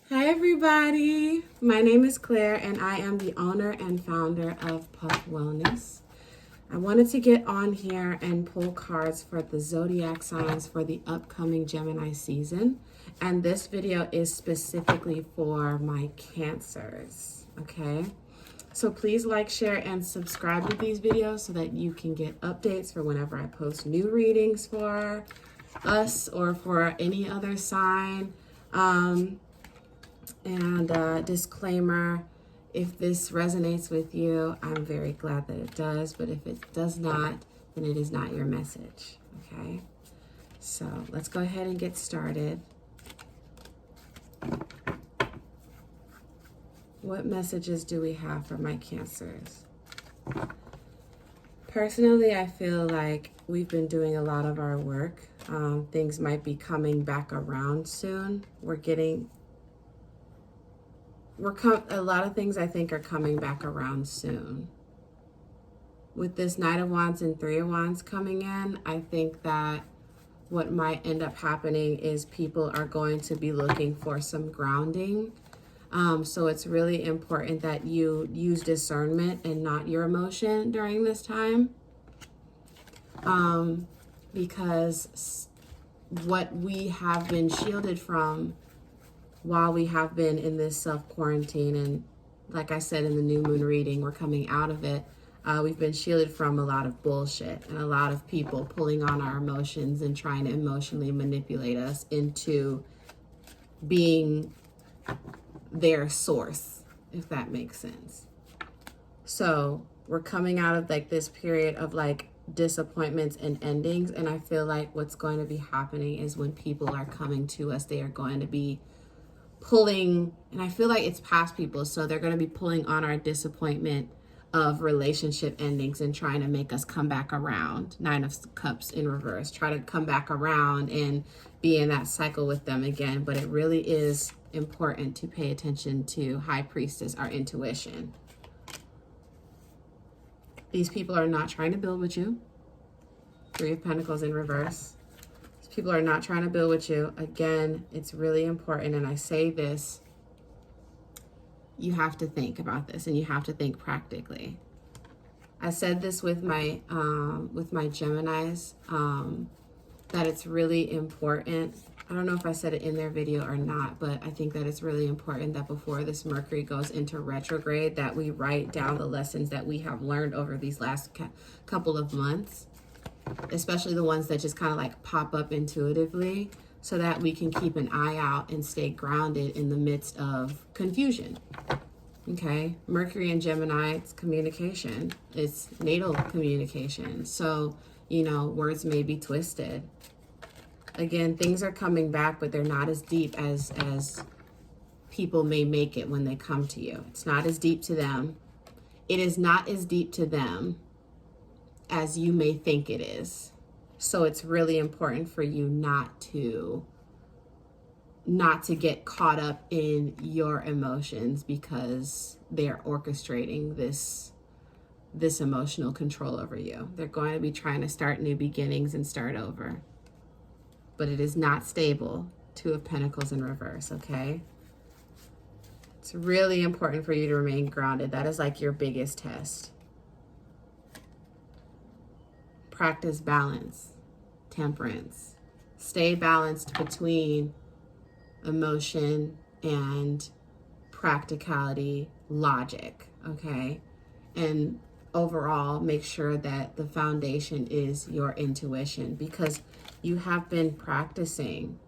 Hi everybody, my name is Claire and I am the owner and founder of Puff Wellness. I wanted to get on here and pull cards for the zodiac signs for the upcoming Gemini season, and this video is specifically for my Cancers, okay? So please like, share, and subscribe to these videos so that you can get updates for whenever I post new readings for us or for any other sign. Disclaimer, if this resonates with you, I'm very glad that it does, but if it does not, then it is not your message, okay? So let's go ahead and get started. What messages do we have for my Cancers? Personally, I feel like we've been doing a lot of our work. Things might be coming back around soon. A lot of things I think are coming back around soon. With this Knight of Wands and Three of Wands coming in, I think that what might end up happening is people are going to be looking for some grounding. So it's really important that you use discernment and not your emotion during this time. Because what we have been shielded from while we have been in this self-quarantine, and like I said in the new moon reading, we're coming out of it, we've been shielded from a lot of bullshit and a lot of people pulling on our emotions and trying to emotionally manipulate us into being their source, if that makes sense. So we're coming out of like this period of like disappointments and endings, and I feel like what's going to be happening is when people are coming to us, they are going to be pulling, and I feel like it's past people, so they're going to be pulling on our disappointment of relationship endings and trying to make us come back around. Nine of Cups in reverse, try to come back around and be in that cycle with them again. But it really is important to pay attention to High Priestess, our intuition. These people are not trying to build with you. Three of Pentacles in reverse. People are not trying to build with you. Again, it's really important, and I say this, you have to think about this and you have to think practically. I said this with my Geminis, that it's really important. I don't know if I said it in their video or not, but I think that it's really important that before this Mercury goes into retrograde, that we write down the lessons that we have learned over these last couple of months, especially the ones that just kind of like pop up intuitively, so that we can keep an eye out and stay grounded in the midst of confusion. Okay, Mercury and Gemini, it's communication, it's natal communication. So, you know, words may be twisted. Again, things are coming back, but they're not as deep as people may make it when they come to you. It's not as deep to them. It is not as deep to them as you may think it is. So it's really important for you not to get caught up in your emotions, because they're orchestrating this emotional control over you. They're going to be trying to start new beginnings and start over. But it is not stable. Two of Pentacles in reverse, okay? It's really important for you to remain grounded. That is like your biggest test. Practice balance, temperance. Stay balanced between emotion and practicality, logic, okay? And overall, make sure that the foundation is your intuition, because you have been practicing,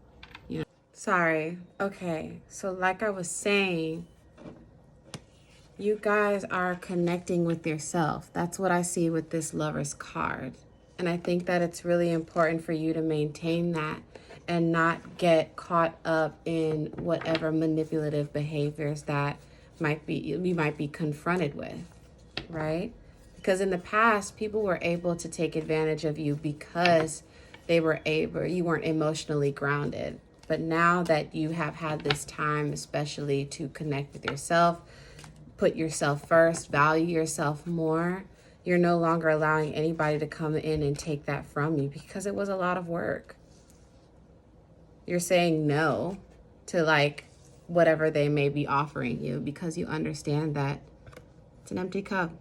you know. Sorry. Okay, so like I was saying, you guys are connecting with yourself. That's what I see with this Lover's card. And I think that it's really important for you to maintain that and not get caught up in whatever manipulative behaviors that we might be confronted with, right? Because in the past, people were able to take advantage of you because you weren't emotionally grounded. But now that you have had this time, especially to connect with yourself, put yourself first, value yourself more, you're no longer allowing anybody to come in and take that from you, because it was a lot of work. You're saying no to like whatever they may be offering you, because you understand that it's an empty cup.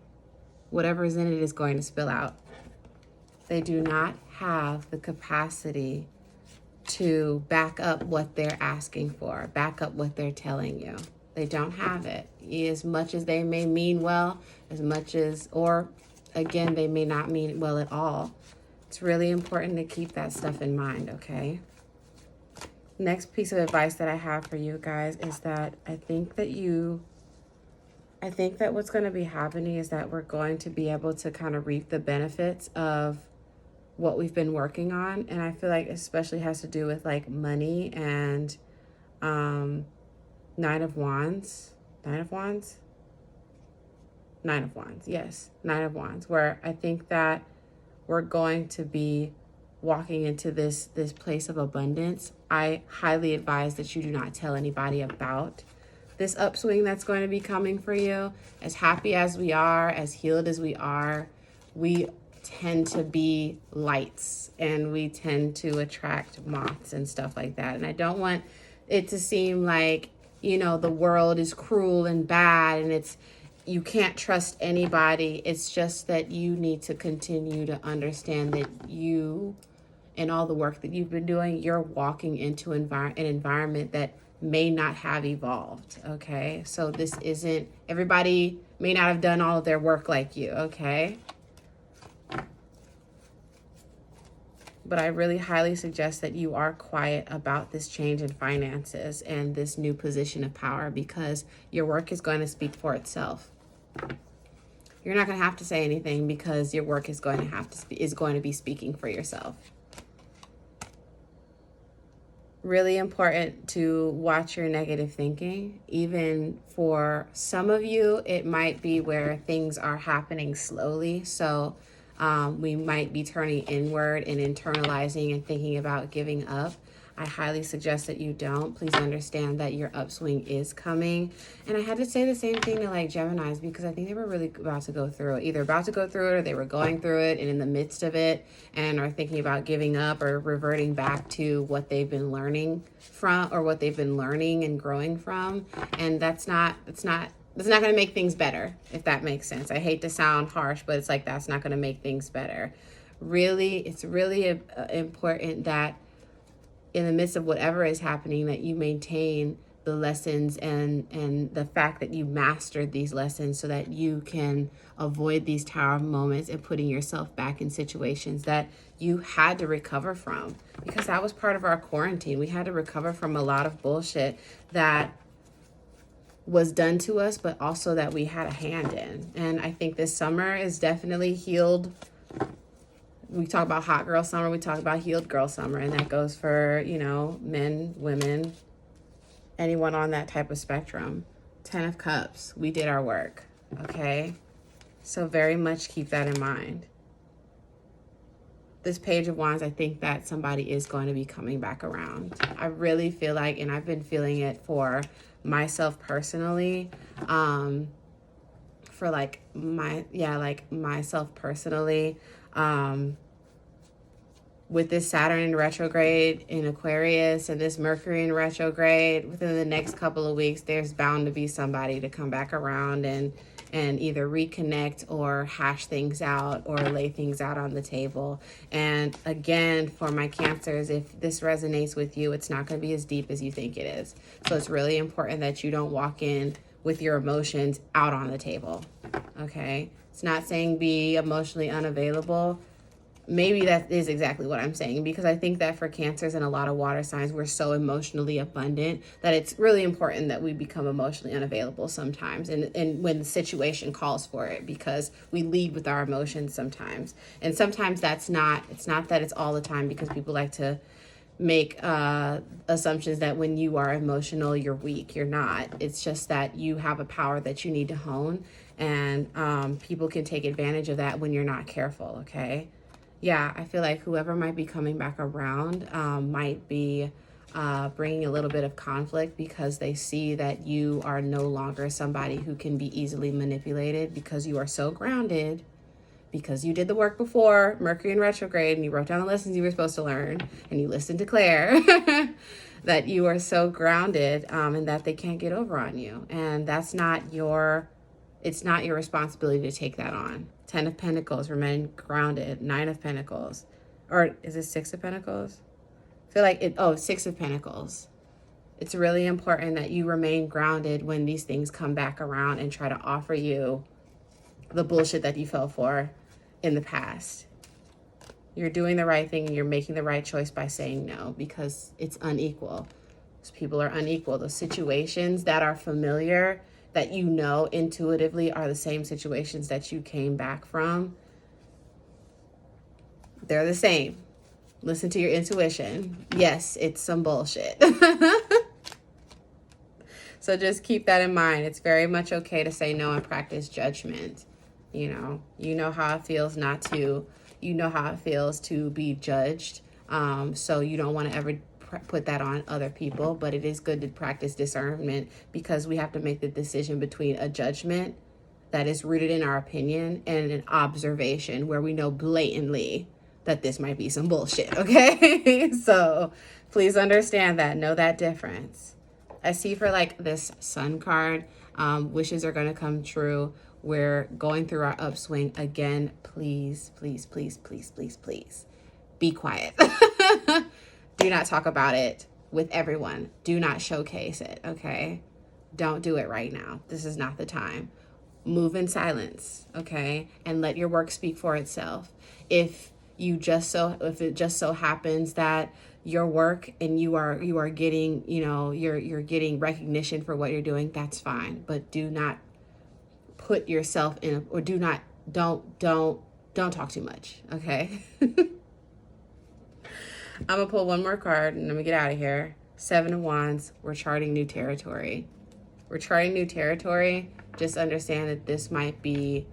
Whatever is in it is going to spill out. They do not have the capacity to back up what they're asking for, back up what they're telling you. They don't have it. As much as they may mean well, as much as, or again, they may not mean well at all. It's really important to keep that stuff in mind, okay? Next piece of advice that I have for you guys is that I think that what's going to be happening is that we're going to be able to kind of reap the benefits of what we've been working on. And I feel like especially has to do with like money and Nine of Wands, yes, Nine of Wands, where I think that we're going to be walking into this place of abundance. I highly advise that you do not tell anybody about this upswing that's going to be coming for you. As happy as we are, as healed as we are, we tend to be lights and we tend to attract moths and stuff like that. And I don't want it to seem like, you know, the world is cruel and bad and you can't trust anybody. It's just that you need to continue to understand that you and all the work that you've been doing, you're walking into an environment that may not have evolved, okay? So this isn't, everybody may not have done all of their work like you, okay? But I really highly suggest that you are quiet about this change in finances and this new position of power, because your work is going to speak for itself. You're not going to have to say anything because your work is going to be speaking for yourself. Really important to watch your negative thinking. Even for some of you, it might be where things are happening slowly. So we might be turning inward and internalizing and thinking about giving up. I highly suggest that you don't. Please understand that your upswing is coming. And I had to say the same thing to like Geminis, because I think they were really about to go through it. Either about to go through it or they were going through it and in the midst of it and are thinking about giving up or reverting back to what they've been learning from, or what they've been learning and growing from. And that's not going to make things better, if that makes sense. I hate to sound harsh, but it's like that's not going to make things better. Really, it's really important that in the midst of whatever is happening, that you maintain the lessons and the fact that you mastered these lessons so that you can avoid these tower moments and putting yourself back in situations that you had to recover from, because that was part of our quarantine. We had to recover from a lot of bullshit that was done to us, but also that we had a hand in. And I think this summer is definitely healed. We talk about hot girl summer, we talk about healed girl summer, and that goes for, you know, men, women, anyone on that type of spectrum. 10 of Cups, we did our work, okay? So very much keep that in mind. This Page of Wands, I think that somebody is going to be coming back around. I really feel like, and I've been feeling it for myself personally, myself personally, with this Saturn in retrograde in Aquarius and this Mercury in retrograde, within the next couple of weeks, there's bound to be somebody to come back around and either reconnect or hash things out or lay things out on the table. And again, for my Cancers, if this resonates with you, it's not going to be as deep as you think it is. So it's really important that you don't walk in with your emotions out on the table, okay? It's not saying be emotionally unavailable. Maybe that is exactly what I'm saying, because I think that for Cancers and a lot of water signs, we're so emotionally abundant that it's really important that we become emotionally unavailable sometimes, and when the situation calls for it, because we lead with our emotions sometimes. And sometimes it's not that it's all the time, because people like to make assumptions that when you are emotional, you're weak. You're not. It's just that you have a power that you need to hone, and people can take advantage of that when you're not careful, okay? Yeah, I feel like whoever might be coming back around might be bringing a little bit of conflict, because they see that you are no longer somebody who can be easily manipulated, because you are so grounded, because you did the work before Mercury in retrograde and you wrote down the lessons you were supposed to learn and you listened to Claire. that you are so grounded, and that they can't get over on you. And that's not your, it's not your responsibility to take that on. 10 of Pentacles, remain grounded. 9 of Pentacles. Or is it 6 of Pentacles? I feel like it, 6 of Pentacles. It's really important that you remain grounded when these things come back around and try to offer you the bullshit that you fell for in the past. You're doing the right thing and you're making the right choice by saying no, because it's unequal. Those people are unequal. Those situations that are familiar, that you know intuitively are the same situations that you came back from, they're the same. Listen to your intuition. Yes, it's some bullshit. So just keep that in mind. It's very much okay to say no and practice judgment. You know how it feels not to, you know how it feels to be judged. So you don't want to ever put that on other people, but it is good to practice discernment, because we have to make the decision between a judgment that is rooted in our opinion and an observation where we know blatantly that this might be some bullshit, okay? So please understand that, know that difference. I see for like this Sun card, wishes are going to come true. We're going through our upswing again. Please, please, please, please, please, please be quiet. Do not talk about it with everyone. Do not showcase it, okay? Don't do it right now. This is not the time. Move in silence, okay? And let your work speak for itself. If it just so happens that your work and you are getting, you're getting recognition for what you're doing, that's fine. But do not put yourself in, or don't talk too much, okay? I'm gonna pull one more card and then we get out of here. 7 of Wands. We're charting new territory. We're charting new territory. Just understand that this might be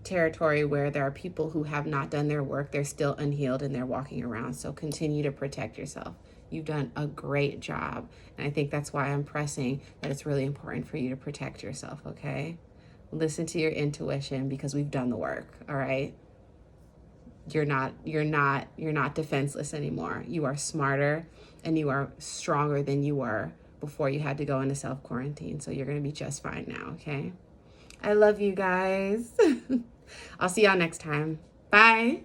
territory where there are people who have not done their work. They're still unhealed and they're walking around. So continue to protect yourself. You've done a great job. And I think that's why I'm pressing that it's really important for you to protect yourself, okay? Listen to your intuition, because we've done the work, all right? You're not defenseless anymore. You are smarter and you are stronger than you were before you had to go into self-quarantine. So you're going to be just fine now, okay? I love you guys. I'll see y'all next time. Bye.